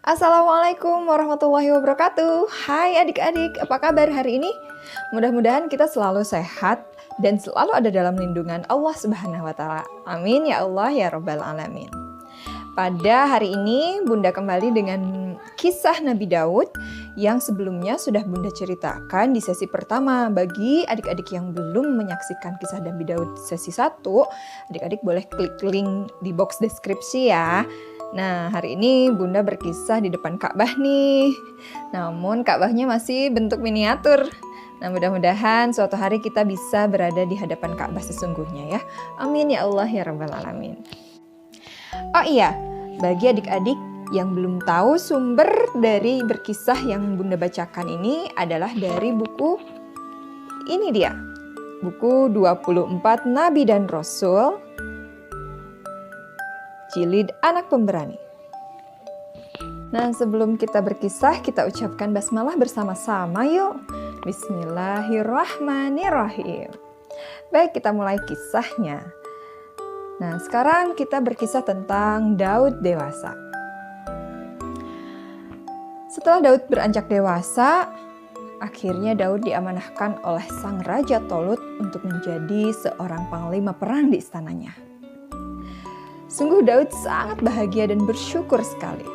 Assalamualaikum warahmatullahi wabarakatuh. Hai adik-adik, apa kabar hari ini? Mudah-mudahan kita selalu sehat dan selalu ada dalam lindungan Allah Subhanahu wa taala. Amin ya Allah ya rabbal alamin. Pada hari ini Bunda kembali dengan kisah Nabi Daud yang sebelumnya sudah Bunda ceritakan di sesi pertama. Bagi adik-adik yang belum menyaksikan kisah Nabi Daud sesi 1, adik-adik boleh klik link di box deskripsi ya. Nah, hari ini Bunda berkisah di depan Ka'bah nih. Namun Ka'bahnya masih bentuk miniatur. Nah, mudah-mudahan suatu hari kita bisa berada di hadapan Ka'bah sesungguhnya ya. Amin ya Allah ya rabbal alamin. Oh iya, bagi adik-adik yang belum tahu, sumber dari berkisah yang Bunda bacakan ini adalah dari buku ini dia. Buku 24 Nabi dan Rasul, Jilid Anak Pemberani. Nah, sebelum kita berkisah, kita ucapkan basmalah bersama-sama yuk. Bismillahirrahmanirrahim. Baik, kita mulai kisahnya. Nah, sekarang kita berkisah tentang Daud dewasa. Setelah Daud beranjak dewasa, akhirnya Daud diamanahkan oleh sang Raja Tolut untuk menjadi seorang panglima perang di istananya. Sungguh Daud sangat bahagia dan bersyukur sekali.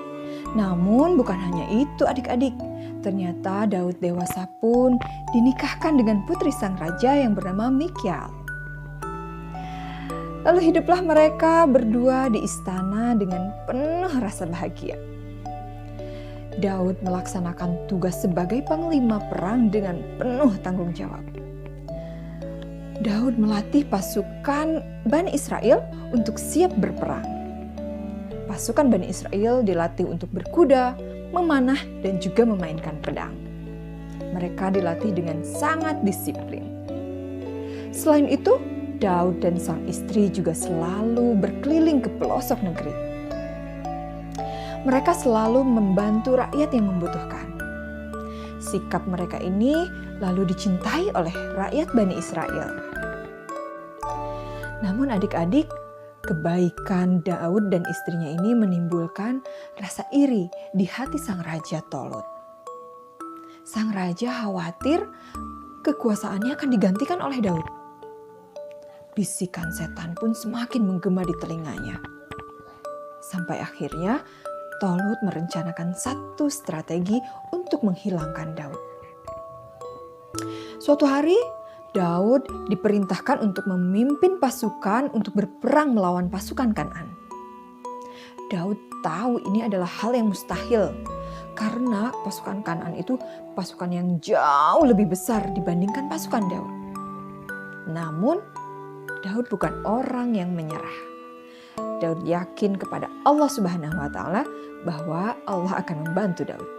Namun bukan hanya itu adik-adik. Ternyata Daud dewasa pun dinikahkan dengan putri sang raja yang bernama Michal. Lalu hiduplah mereka berdua di istana dengan penuh rasa bahagia. Daud melaksanakan tugas sebagai panglima perang dengan penuh tanggung jawab. Daud melatih pasukan Bani Israel untuk siap berperang. Pasukan Bani Israel dilatih untuk berkuda, memanah, dan juga memainkan pedang. Mereka dilatih dengan sangat disiplin. Selain itu, Daud dan sang istri juga selalu berkeliling ke pelosok negeri. Mereka selalu membantu rakyat yang membutuhkan. Sikap mereka ini lalu dicintai oleh rakyat Bani Israel. Namun adik-adik, kebaikan Daud dan istrinya ini menimbulkan rasa iri di hati sang Raja Tolut. Sang Raja khawatir kekuasaannya akan digantikan oleh Daud. Bisikan setan pun semakin menggema di telinganya. Sampai akhirnya Tolut merencanakan satu strategi untuk menghilangkan Daud. Suatu hari, Daud diperintahkan untuk memimpin pasukan untuk berperang melawan pasukan Kan'an. Daud tahu ini adalah hal yang mustahil karena pasukan Kan'an itu pasukan yang jauh lebih besar dibandingkan pasukan Daud. Namun, Daud bukan orang yang menyerah. Daud yakin kepada Allah Subhanahu wa taala bahwa Allah akan membantu Daud.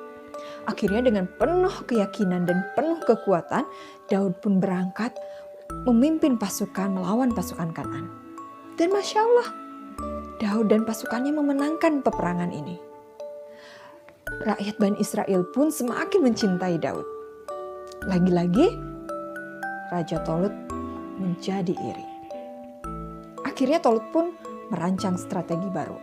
Akhirnya dengan penuh keyakinan dan penuh kekuatan, Daud pun berangkat memimpin pasukan melawan pasukan Kan'an. Dan Masya Allah, Daud dan pasukannya memenangkan peperangan ini. Rakyat Bani Israel pun semakin mencintai Daud. Lagi-lagi, Raja Tolut menjadi iri. Akhirnya Tolut pun merancang strategi baru.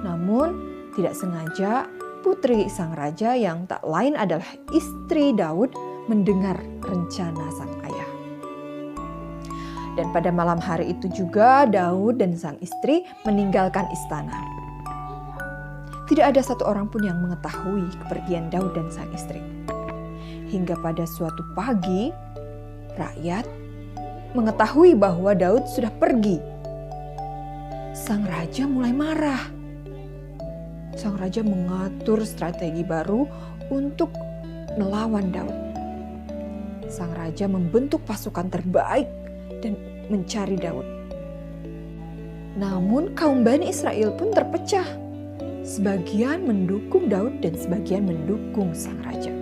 Namun, tidak sengaja putri sang raja yang tak lain adalah istri Daud mendengar rencana sang ayah. Dan pada malam hari itu juga Daud dan sang istri meninggalkan istana. Tidak ada satu orang pun yang mengetahui kepergian Daud dan sang istri. Hingga pada suatu pagi, rakyat mengetahui bahwa Daud sudah pergi. Sang raja mulai marah. Sang raja mengatur strategi baru untuk melawan Daud. Sang raja membentuk pasukan terbaik dan mencari Daud. Namun kaum Bani Israel pun terpecah. Sebagian mendukung Daud dan sebagian mendukung sang raja.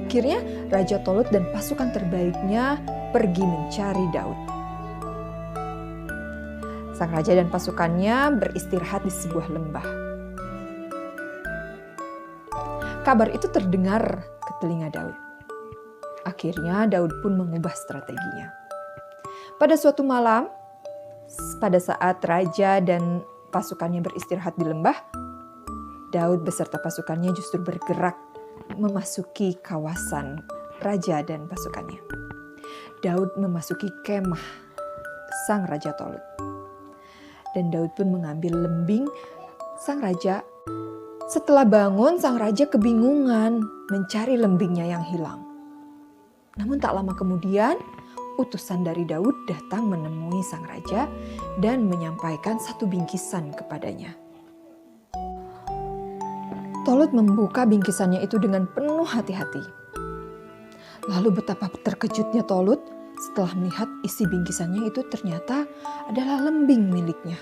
Akhirnya Raja Tolut dan pasukan terbaiknya pergi mencari Daud. Sang raja dan pasukannya beristirahat di sebuah lembah. Kabar itu terdengar ke telinga Daud. Akhirnya Daud pun mengubah strateginya. Pada suatu malam, pada saat raja dan pasukannya beristirahat di lembah, Daud beserta pasukannya justru bergerak memasuki kawasan raja dan pasukannya. Daud memasuki kemah sang Raja Tolut. Dan Daud pun mengambil lembing sang raja. Setelah bangun, sang raja kebingungan mencari lembingnya yang hilang. Namun tak lama kemudian, utusan dari Daud datang menemui sang raja dan menyampaikan satu bingkisan kepadanya. Tolut membuka bingkisannya itu dengan penuh hati-hati. Lalu betapa terkejutnya Tolut setelah melihat isi bingkisannya itu ternyata adalah lembing miliknya.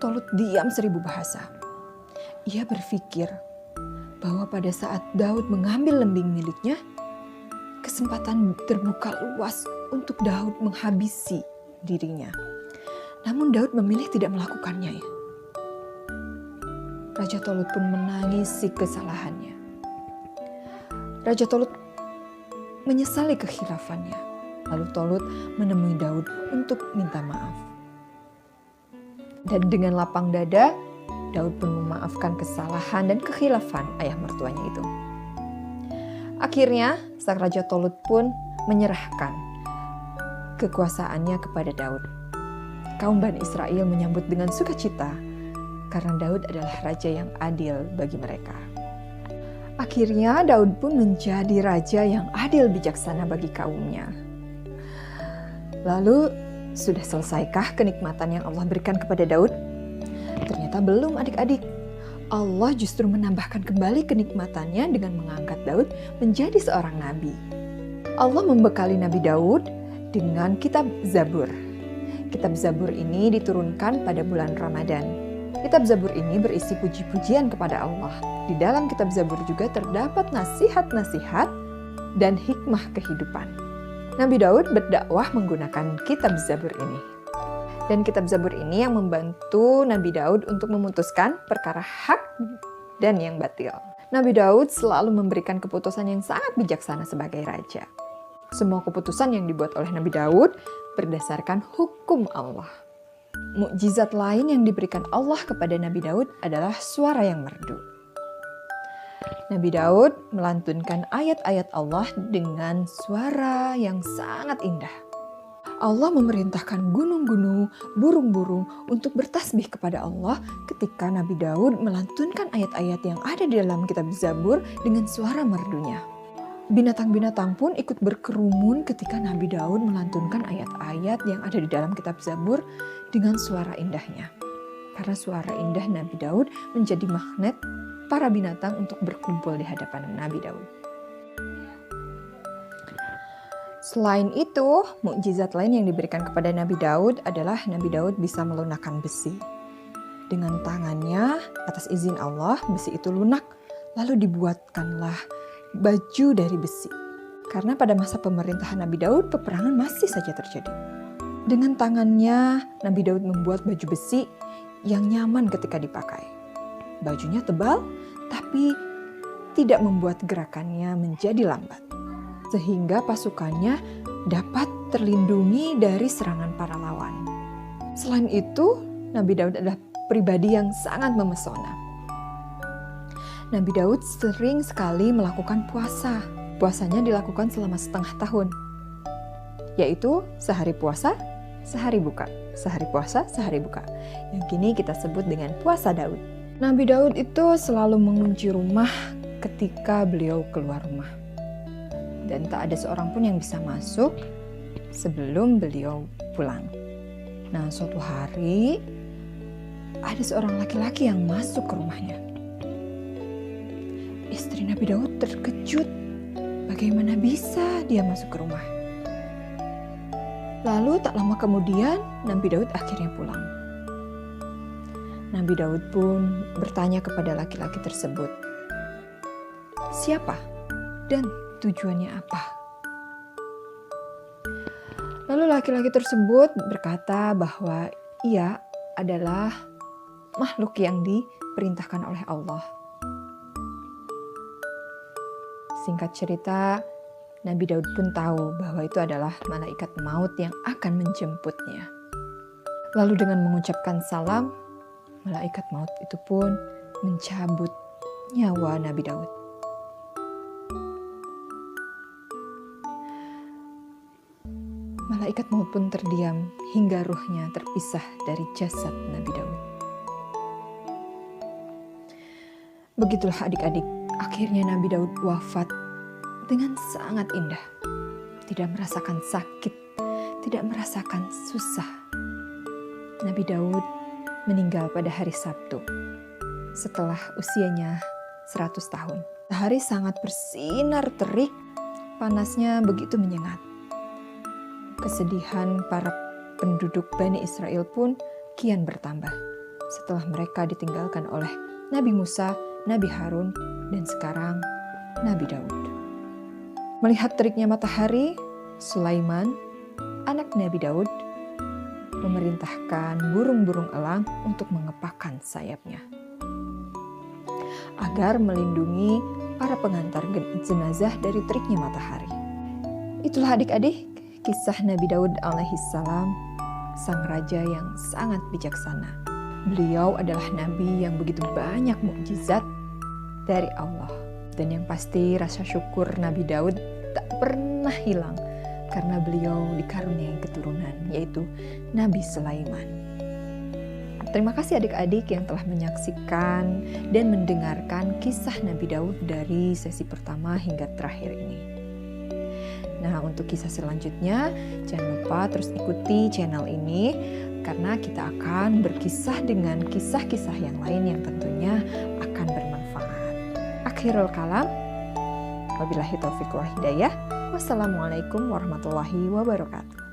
Tolut diam 1000 bahasa. Ia berpikir bahwa pada saat Daud mengambil lembing miliknya, kesempatan terbuka luas untuk Daud menghabisi dirinya. Namun Daud memilih tidak melakukannya. Raja Tolut pun menangisi kesalahannya. Raja Tolut menyesali kekhilafannya. Lalu Tolut menemui Daud untuk minta maaf. Dan dengan lapang dada, Daud pun memaafkan kesalahan dan kekhilafan ayah mertuanya itu. Akhirnya, sang Raja Tolut pun menyerahkan kekuasaannya kepada Daud. Kaum Bani Israel menyambut dengan sukacita karena Daud adalah raja yang adil bagi mereka. Akhirnya Daud pun menjadi raja yang adil bijaksana bagi kaumnya. Lalu, sudah selesaikah kenikmatan yang Allah berikan kepada Daud? Ternyata belum, adik-adik. Allah justru menambahkan kembali kenikmatannya dengan mengangkat Daud menjadi seorang nabi. Allah membekali Nabi Daud dengan kitab Zabur. Kitab Zabur ini diturunkan pada bulan Ramadan. Kitab Zabur ini berisi puji-pujian kepada Allah. Di dalam kitab Zabur juga terdapat nasihat-nasihat dan hikmah kehidupan. Nabi Daud berdakwah menggunakan kitab Zabur ini. Dan kitab Zabur ini yang membantu Nabi Daud untuk memutuskan perkara hak dan yang batil. Nabi Daud selalu memberikan keputusan yang sangat bijaksana sebagai raja. Semua keputusan yang dibuat oleh Nabi Daud berdasarkan hukum Allah. Mukjizat lain yang diberikan Allah kepada Nabi Daud adalah suara yang merdu. Nabi Daud melantunkan ayat-ayat Allah dengan suara yang sangat indah. Allah memerintahkan gunung-gunung, burung-burung untuk bertasbih kepada Allah ketika Nabi Daud melantunkan ayat-ayat yang ada di dalam kitab Zabur dengan suara merdunya. Binatang-binatang pun ikut berkerumun ketika Nabi Daud melantunkan ayat-ayat yang ada di dalam kitab Zabur dengan suara indahnya. Karena suara indah Nabi Daud menjadi magnet para binatang untuk berkumpul di hadapan Nabi Daud. Selain itu, mukjizat lain yang diberikan kepada Nabi Daud adalah Nabi Daud bisa melunakkan besi. Dengan tangannya, atas izin Allah, besi itu lunak, lalu dibuatkanlah baju dari besi. Karena pada masa pemerintahan Nabi Daud, peperangan masih saja terjadi. Dengan tangannya, Nabi Daud membuat baju besi yang nyaman ketika dipakai. Bajunya tebal, tapi tidak membuat gerakannya menjadi lambat. Sehingga pasukannya dapat terlindungi dari serangan para lawan. Selain itu, Nabi Daud adalah pribadi yang sangat memesona. Nabi Daud sering sekali melakukan puasa. Puasanya dilakukan selama setengah tahun, yaitu sehari puasa, sehari buka. Sehari puasa, sehari buka. Yang kini kita sebut dengan puasa Daud. Nabi Daud itu selalu mengunci rumah ketika beliau keluar rumah. Dan tak ada seorang pun yang bisa masuk sebelum beliau pulang. Nah, suatu hari ada seorang laki-laki yang masuk ke rumahnya. Istri Nabi Daud terkejut. Bagaimana bisa dia masuk ke rumah? Lalu tak lama kemudian Nabi Daud akhirnya pulang. Nabi Daud pun bertanya kepada laki-laki tersebut, "Siapa dan tujuannya apa?" Lalu laki-laki tersebut berkata bahwa ia adalah makhluk yang diperintahkan oleh Allah. Singkat cerita, Nabi Daud pun tahu bahwa itu adalah malaikat maut yang akan menjemputnya. Lalu dengan mengucapkan salam, malaikat maut itu pun mencabut nyawa Nabi Daud. Malaikat maut pun terdiam hingga ruhnya terpisah dari jasad Nabi Daud. Begitulah adik-adik, akhirnya Nabi Daud wafat dengan sangat indah. Tidak merasakan sakit, tidak merasakan susah. Nabi Daud meninggal pada hari Sabtu setelah usianya 100 tahun. Matahari sangat bersinar terik, panasnya begitu menyengat. Kesedihan para penduduk Bani Israel pun kian bertambah setelah mereka ditinggalkan oleh Nabi Musa, Nabi Harun, dan sekarang Nabi Daud. Melihat teriknya matahari, Sulaiman, anak Nabi Daud, memerintahkan burung-burung elang untuk mengepakkan sayapnya agar melindungi para pengantar jenazah dari teriknya matahari. Itulah adik-adik kisah Nabi Daud alaihissalam, sang raja yang sangat bijaksana. Beliau adalah nabi yang begitu banyak mukjizat dari Allah. Dan yang pasti rasa syukur Nabi Daud tak pernah hilang karena beliau dikaruniai keturunan, yaitu Nabi Sulaiman. Terima kasih adik-adik yang telah menyaksikan dan mendengarkan kisah Nabi Daud dari sesi pertama hingga terakhir ini. Nah, untuk kisah selanjutnya, jangan lupa terus ikuti channel ini karena kita akan berkisah dengan kisah-kisah yang lain yang tentunya akan bermanfaat. Akhirul kalam, wabillahi taufiq wal hidayah. Wassalamualaikum warahmatullahi wabarakatuh.